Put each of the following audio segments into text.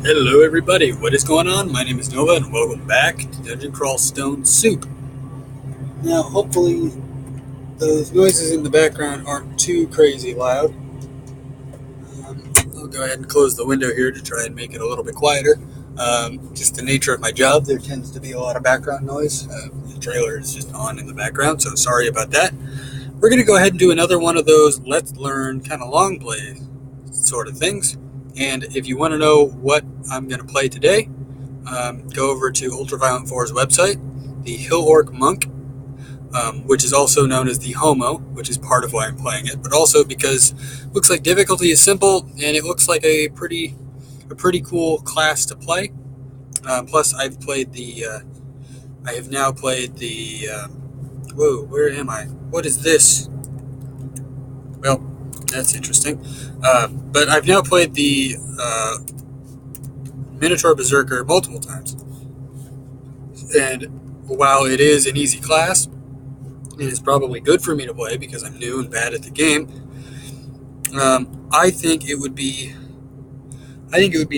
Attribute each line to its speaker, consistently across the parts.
Speaker 1: Hello everybody, what is going on? My name is Nova and welcome back to Dungeon Crawl Stone Soup. Now, hopefully those noises in the background aren't too crazy loud. I'll go ahead and close the window here to try and make it a little bit quieter. Just the nature of my job, there tends to be a lot of background noise. The trailer is just on in the background, so sorry about that. We're going to go ahead and do another one of those let's learn kind of long play sort of things. And if you want to know what I'm going to play today, go over to Ultraviolent 4's website, the Hill Orc Monk, which is also known as the Homo, which is part of why I'm playing it, but also because it looks like difficulty is simple and it looks like a pretty cool class to play. Plus, I have now played the. Whoa, where am I? What is this? Well, that's interesting. But I've now played the Minotaur Berserker multiple times, and while it is an easy class, it is probably good for me to play because I'm new and bad at the game. I think it would be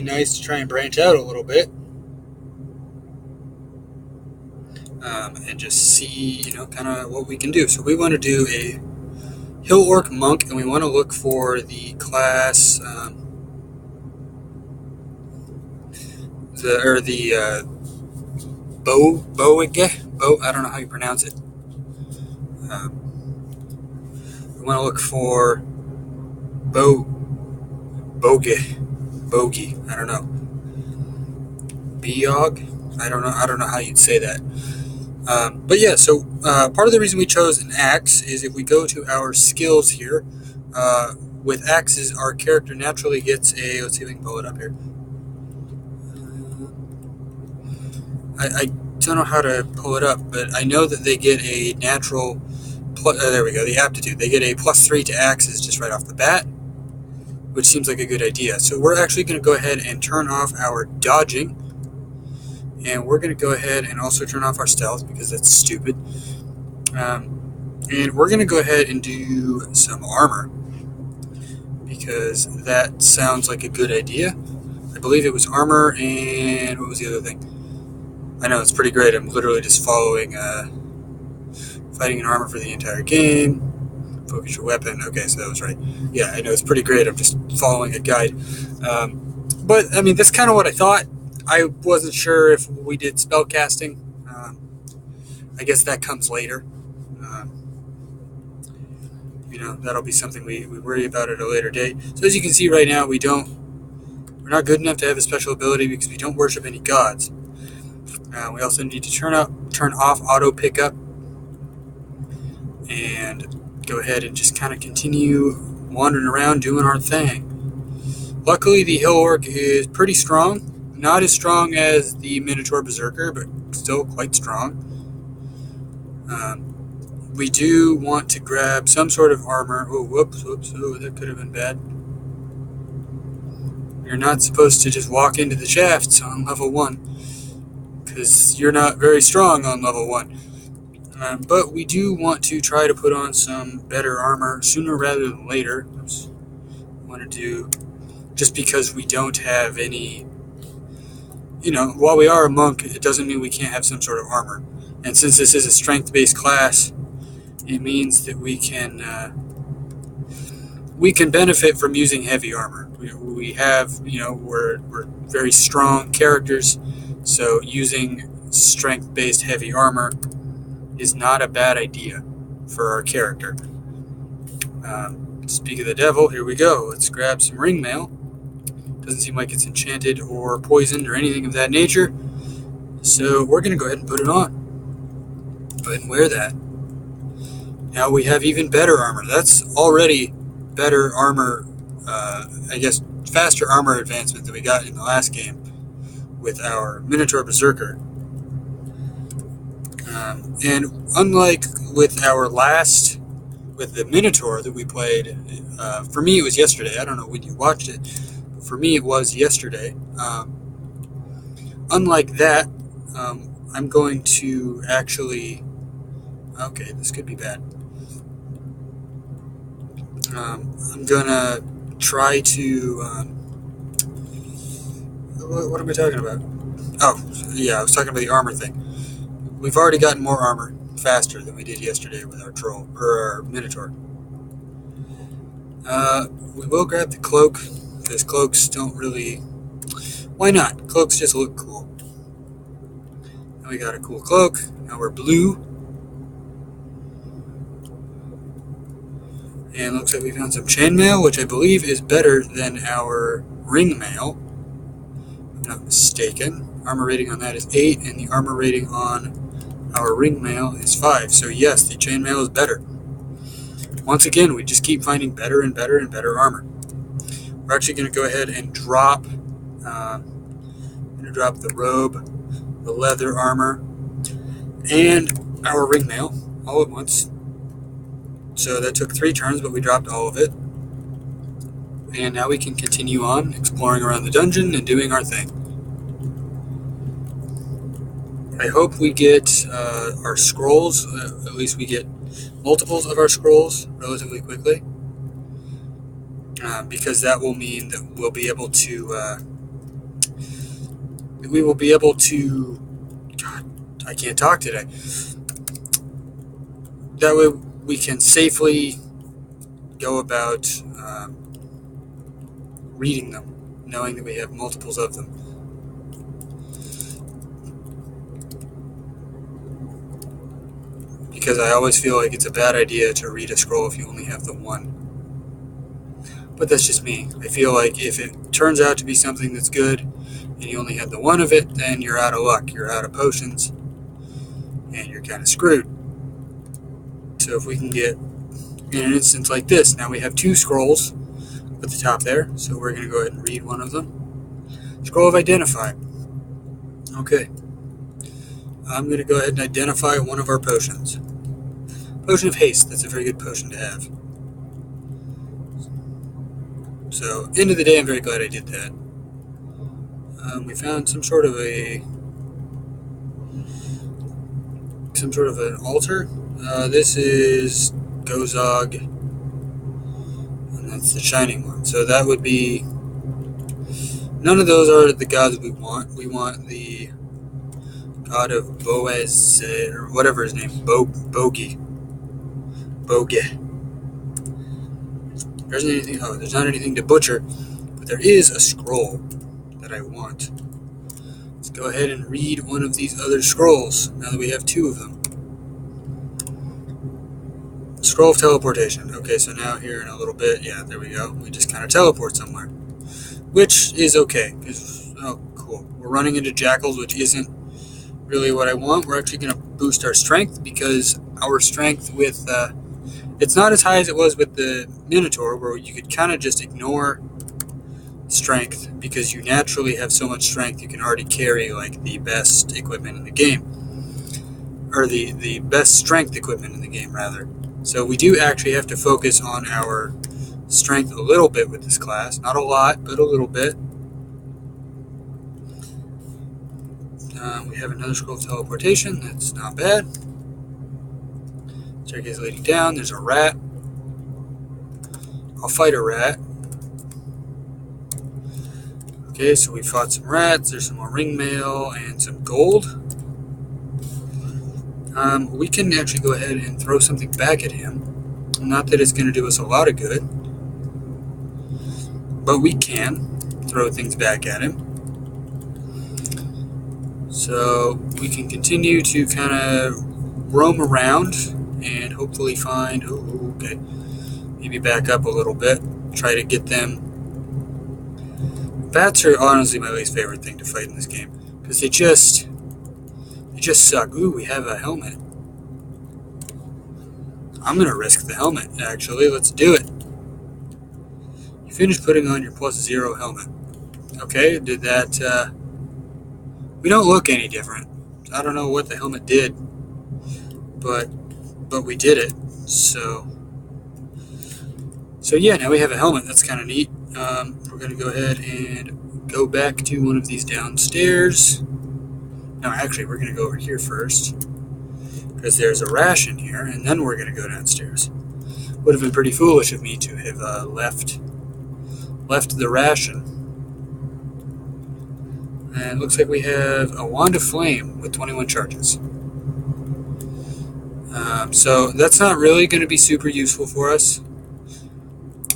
Speaker 1: nice to try and branch out a little bit, and just see, kind of what we can do. So we want to do a Hill Orc Monk, and we want to look for the class, the Bow. I don't know how you pronounce it. We want to look for Bogey. I don't know. Beog. I don't know how you'd say that. But yeah, so part of the reason we chose an axe is if we go to our skills here, with axes, our character naturally gets a. Let's see if we can pull it up here. I don't know how to pull it up, but I know that they get a natural. There we go. The aptitude. They get a +3 to axes just right off the bat, which seems like a good idea. So we're actually going to go ahead and turn off our dodging, and we're going to go ahead and also turn off our stealth because that's stupid. And we're going to go ahead and do some armor because that sounds like a good idea. I believe it was armor, and what was the other thing? I know, it's pretty great. I'm literally just following fighting in armor for the entire game. Focus your weapon. Okay, so that was right. Yeah, I know, it's pretty great. I'm just following a guide. But, I mean, that's kind of what I thought. I wasn't sure if we did spell casting. I guess that comes later. That'll be something we worry about at a later date. So as you can see right now, we're not good enough to have a special ability because we don't worship any gods. We also need to turn off auto pickup and go ahead and just kind of continue wandering around doing our thing. Luckily, the Hill Orc is pretty strong. Not as strong as the Minotaur Berserker, but still quite strong. We do want to grab some sort of armor. Oh, whoops. Oh, that could have been bad. You're not supposed to just walk into the shafts on level 1, because you're not very strong on level 1. But we do want to try to put on some better armor sooner rather than later. I want to do, just because we don't have any, while we are a monk, it doesn't mean we can't have some sort of armor. And since this is a strength-based class, it means that we can benefit from using heavy armor. We have, we're very strong characters, so using strength-based heavy armor is not a bad idea for our character. Speak of the devil, here we go. Let's grab some ring mail. Doesn't seem like it's enchanted or poisoned or anything of that nature, so we're going to go ahead and put it on. Go ahead and wear that. Now we have even better armor. That's already better armor, I guess faster armor advancement than we got in the last game with our Minotaur Berserker. And unlike with the Minotaur that we played, for me it was yesterday. I don't know when you watched it, but for me it was yesterday. Unlike that, I'm going to actually... Okay, this could be bad. I'm gonna try to What am I talking about? Oh, yeah, I was talking about the armor thing. We've already gotten more armor faster than we did yesterday with our troll, or our minotaur. We will grab the cloak, because cloaks don't really... Why not? Cloaks just look cool. Now we got a cool cloak. Now we're blue. And looks like we found some chainmail, which I believe is better than our ring mail. If I'm not mistaken. Armor rating on that is 8, and the armor rating on our ring mail is 5. So yes, the chainmail is better. Once again, we just keep finding better and better and better armor. We're actually going to go ahead and drop the robe, the leather armor, and our ring mail all at once. So that took 3 turns, but we dropped all of it. And now we can continue on exploring around the dungeon and doing our thing. I hope we get our scrolls, at least we get multiples of our scrolls relatively quickly. Because that will mean that we'll be able to... God, I can't talk today. That way we can safely go about reading them, knowing that we have multiples of them. Because I always feel like it's a bad idea to read a scroll if you only have the one. But that's just me. I feel like if it turns out to be something that's good, and you only have the one of it, then you're out of luck. You're out of potions, and you're kind of screwed. So if we can get, in an instance like this, now we have 2 scrolls at the top there, so we're going to go ahead and read one of them. Scroll of Identify. Okay. I'm going to go ahead and identify one of our potions. Potion of Haste. That's a very good potion to have. So, end of the day, I'm very glad I did that. We found some sort of an altar. This is Gozog, and that's the shining one. So that would be... None of those are the gods we want. We want the god of Boaz, or whatever his name, Bogey. There's not anything to butcher, but there is a scroll that I want. Let's go ahead and read one of these other scrolls, now that we have 2 of them. Scroll of Teleportation. Okay, so now here in a little bit, yeah, there we go. We just kind of teleport somewhere, which is okay, because, oh, cool. We're running into jackals, which isn't really what I want. We're actually going to boost our strength, because our strength with... it's not as high as it was with the Minotaur, where you could kind of just ignore strength, because you naturally have so much strength you can already carry, like, the best equipment in the game. Or the best strength equipment in the game, rather. So we do actually have to focus on our strength a little bit with this class. Not a lot, but a little bit. We have another Scroll of Teleportation. That's not bad. Staircase leading down. There's a rat. I'll fight a rat. Okay, so we fought some rats. There's some more ring mail and some gold. We can actually go ahead and throw something back at him. Not that it's going to do us a lot of good, but we can throw things back at him. So we can continue to kind of roam around and hopefully find... Oh, okay. Maybe back up a little bit. Try to get them. Bats are honestly my least favorite thing to fight in this game, because they just suck. Ooh, we have a helmet. I'm going to risk the helmet, actually. Let's do it. You finished putting on your +0 helmet. Okay, did that... we don't look any different. I don't know what the helmet did, but we did it. So yeah, now we have a helmet. That's kind of neat. We're going to go ahead and go back to one of these downstairs. No, actually, we're going to go over here first, because there's a ration here, and then we're going to go downstairs. Would have been pretty foolish of me to have left the ration. And it looks like we have a Wand of Flame with 21 charges. So that's not really going to be super useful for us.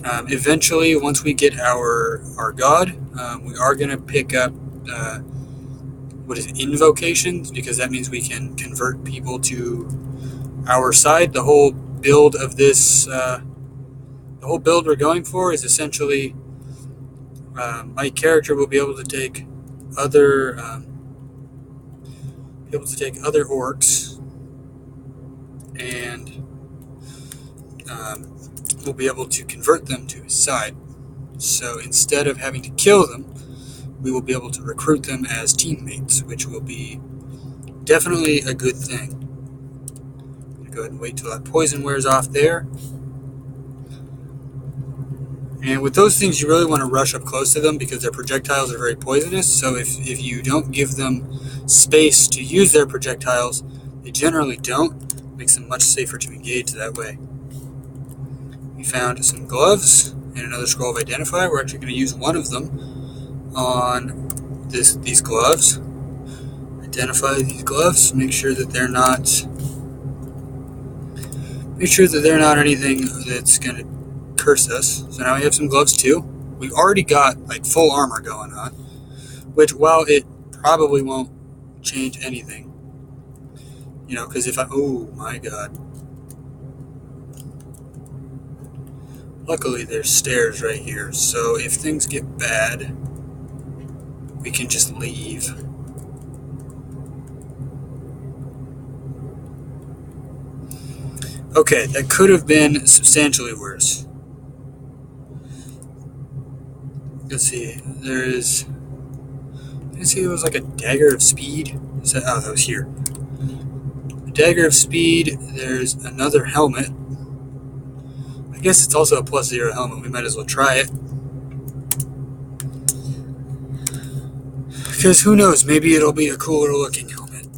Speaker 1: Eventually, once we get our god, we are going to pick up what is it, invocations, because that means we can convert people to our side. The whole build of this, the whole build we're going for is essentially my character will be able to take other orcs, and we'll be able to convert them to his side. So instead of having to kill them, we will be able to recruit them as teammates, which will be definitely a good thing. I'm going to go ahead and wait till that poison wears off there. And with those things, you really want to rush up close to them because their projectiles are very poisonous. So if you don't give them space to use their projectiles, they generally don't. It makes them much safer to engage that way. We found some gloves and another scroll of identify. We're actually going to use one of them on these gloves. Identify these gloves. Make sure that they're not anything that's going to curse us. So now we have some gloves too. We've already got like full armor going on, which, while it probably won't change anything, because oh my god. Luckily there's stairs right here, so if things get bad, we can just leave. Okay, that could have been substantially worse. Let's see, there was like a dagger of speed. That was here. A dagger of speed, there's another helmet. I guess it's also a +0 helmet, we might as well try it. Because who knows, maybe it'll be a cooler looking helmet,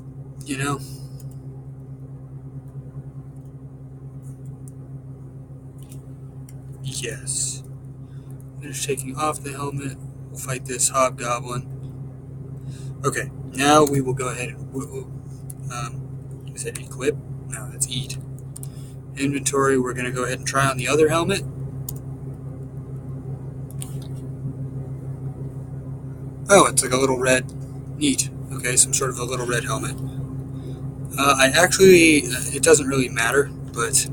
Speaker 1: Yes. Finish taking off the helmet. We'll fight this hobgoblin. Okay, now we will go ahead and is that equip? No, that's eat. Inventory, we're going to go ahead and try on the other helmet. Oh, it's like a little red. Neat. Okay, some sort of a little red helmet. It doesn't really matter, but...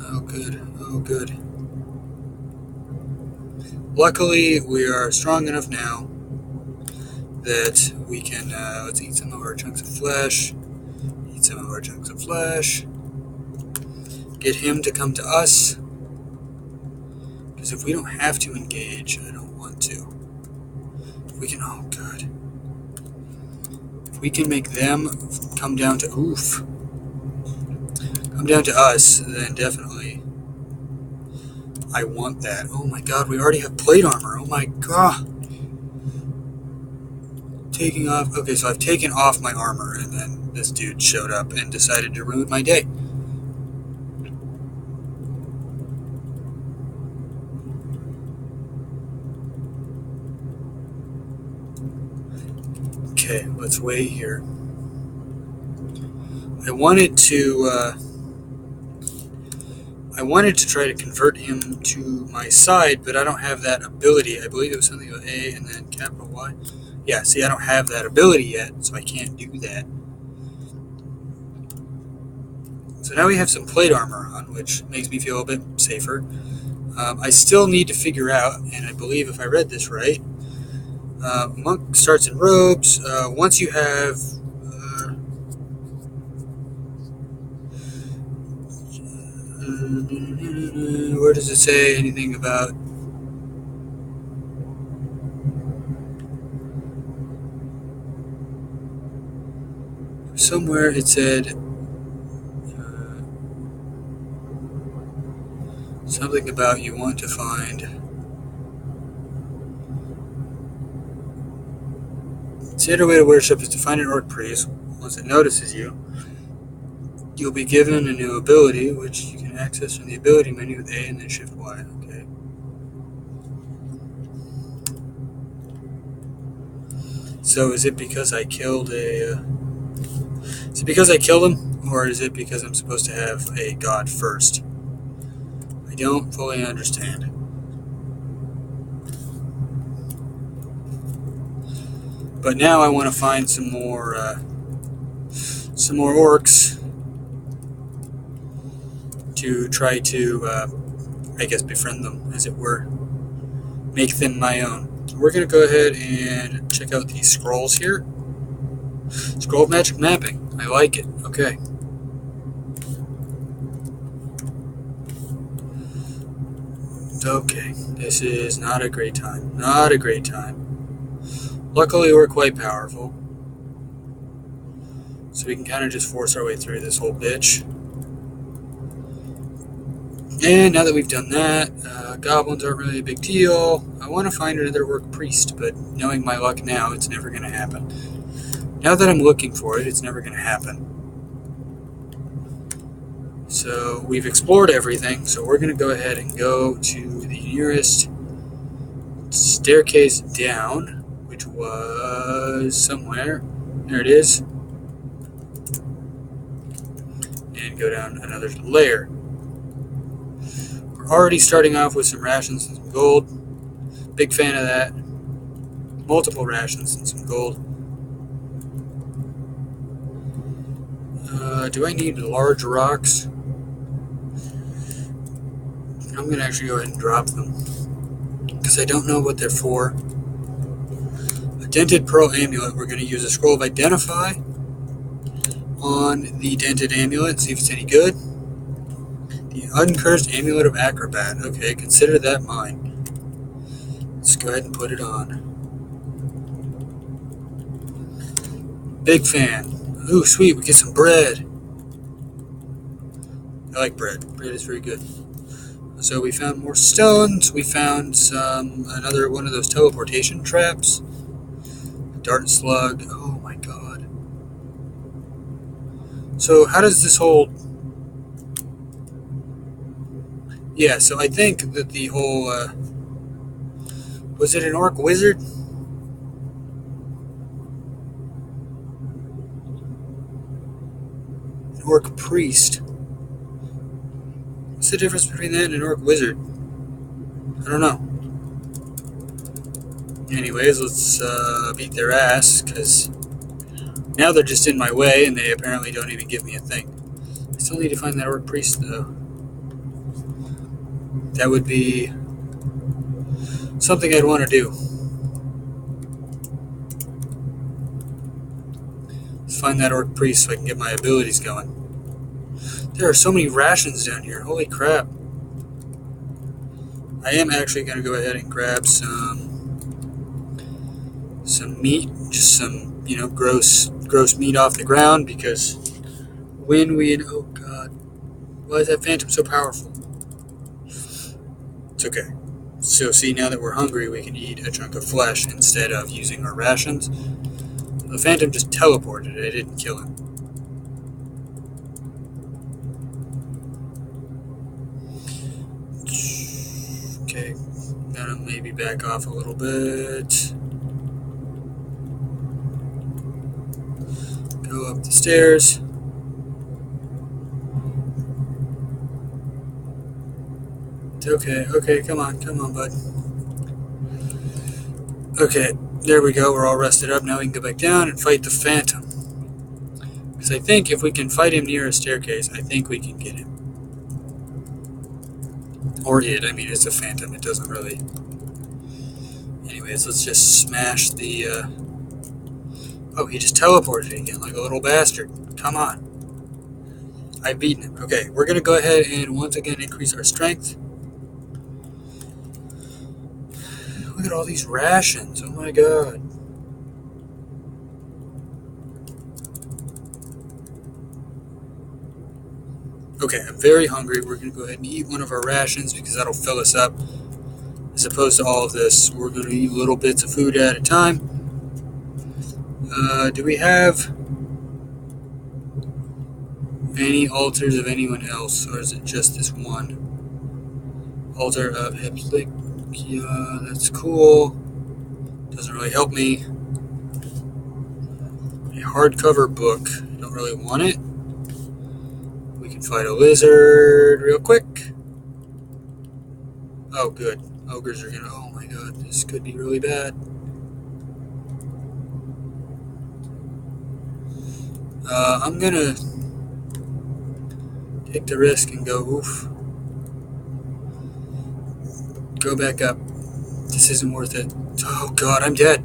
Speaker 1: Oh, good. Luckily, we are strong enough now that we can, let's eat some of our chunks of flesh. Get him to come to us. Because if we don't have to engage, I don't want to. If we can, oh god. If we can make them come down to us, then definitely I want that. Oh my god, we already have plate armor. Oh my god. Taking off. Okay, so I've taken off my armor, and then this dude showed up and decided to ruin my day. Okay, let's wait here. I wanted to try to convert him to my side, but I don't have that ability. I believe it was something with A and then capital Y. Yeah, see, I don't have that ability yet, so I can't do that. So now we have some plate armor on, which makes me feel a bit safer. I still need to figure out, and I believe if I read this right, monk starts in robes. Once you have... where does it say anything about... Somewhere it said something about you want to find... Standard way to worship is to find an orc priest. Once it notices you, you'll be given a new ability, which you can access from the ability menu with A and then Shift Y. Okay. So is it because I killed is it because I killed him, or is it because I'm supposed to have a god first? I don't fully understand. But now I want to find some more orcs to try to, I guess, befriend them, as it were. Make them my own. We're going to go ahead and check out these scrolls here. Scroll of Magic Mapping. I like it. Okay. Okay. This is not a great time. Not a great time. Luckily, we're quite powerful. So we can kind of just force our way through this whole bitch. And now that we've done that, goblins aren't really a big deal. I want to find another orc priest, but knowing my luck now, it's never going to happen. Now that I'm looking for it, it's never going to happen. So we've explored everything, so we're going to go ahead and go to the nearest staircase down, which was somewhere. There it is. And go down another layer. We're already starting off with some rations and some gold. Big fan of that. Multiple rations and some gold. Do I need large rocks? I'm going to actually go ahead and drop them, because I don't know what they're for. A dented pearl amulet. We're going to use a scroll of identify on the dented amulet and see if it's any good. The uncursed amulet of acrobat. Okay, consider that mine. Let's go ahead and put it on. Big fan. Ooh, sweet, we get some bread. I like bread. Bread is very good. So we found more stones. We found another one of those teleportation traps. Dart slug. Oh my god. So how does this whole... Yeah, so I think that the whole... Was it an orc wizard? An orc priest. What's the difference between that and an orc wizard? I don't know. Anyways, let's beat their ass, because now they're just in my way, and they apparently don't even give me a thing. I still need to find that orc priest, though. That would be something I'd want to do. Let's find that orc priest so I can get my abilities going. There are so many rations down here. Holy crap. I am actually going to go ahead and grab some meat. Just some, gross meat off the ground, because when we... Oh, God. Why is that phantom so powerful? It's okay. So, see, now that we're hungry, we can eat a chunk of flesh instead of using our rations. The phantom just teleported. I didn't kill him. Okay, gotta maybe back off a little bit. Go up the stairs. Okay, come on, bud. Okay, there we go, we're all rested up. Now we can go back down and fight the phantom. Because I think if we can fight him near a staircase, I think we can get him. Or it, I mean, it's a phantom, it doesn't really... Anyways, let's just smash the, Oh, he just teleported again, like a little bastard. Come on. I've beaten him. Okay, we're gonna go ahead and once again increase our strength. Look at all these rations, oh my god. Okay, I'm very hungry. We're going to go ahead and eat one of our rations because that'll fill us up. As opposed to all of this, we're going to eat little bits of food at a time. Do we have any altars of anyone else, or is it just this one? Altar of Heplicia, that's cool. Doesn't really help me. A hardcover book. I don't really want it. We can fight a lizard real quick. Oh, good. Ogres are gonna... Oh my god, this could be really bad. I'm gonna take the risk and go oof. Go back up. This isn't worth it. Oh god, I'm dead.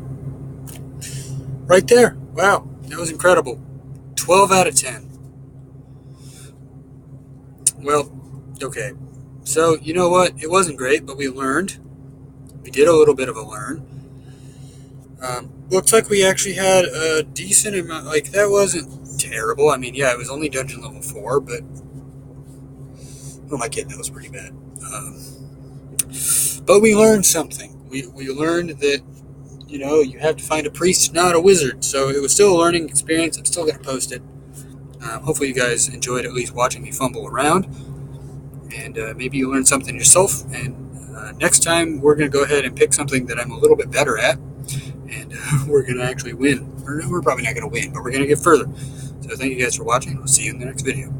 Speaker 1: Right there. Wow, that was incredible. 12 out of 10. Well, okay. So, you know what? It wasn't great, but we learned. We did a little bit of a learn. Looks like we actually had a decent amount. Like, that wasn't terrible. I mean, yeah, it was only dungeon level 4, but... Oh my kid, that was pretty bad. But we learned something. We learned that, you know, you have to find a priest, not a wizard. So it was still a learning experience. I'm still going to post it. Hopefully you guys enjoyed at least watching me fumble around. And maybe you learned something yourself. And next time we're going to go ahead and pick something that I'm a little bit better at. And we're going to actually win. Or we're probably not going to win, but we're going to get further. So thank you guys for watching. We'll see you in the next video.